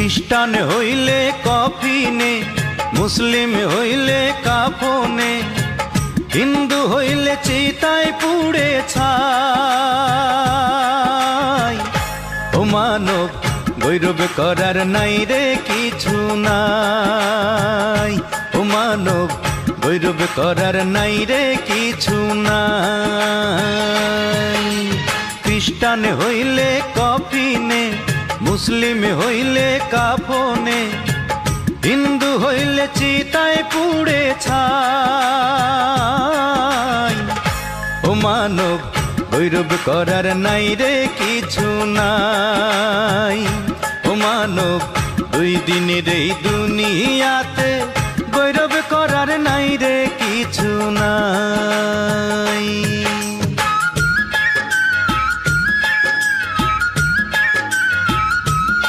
খ্রিস্টান হইলে কফিনে, মুসলিম হইলে কাফনে, হিন্দু হইলে চিতায় পুড়ে ছাই। ও মানব গৌরব করার নাই রে কিছু নাই, ও মানব গৌরব করার নাই রে কিছু নাই। খ্রিস্টান হইলে কফিনে, মুসলিম হইলে কাফনে, হিন্দু হইলে চিতায় পুড়ে ছাই। ও মানব গৌরব করার নাই রে কিছু নাই, ও মানব দুই দিনের এই দুনিয়াতে গৌরব করার নাই রে কিছু নাই।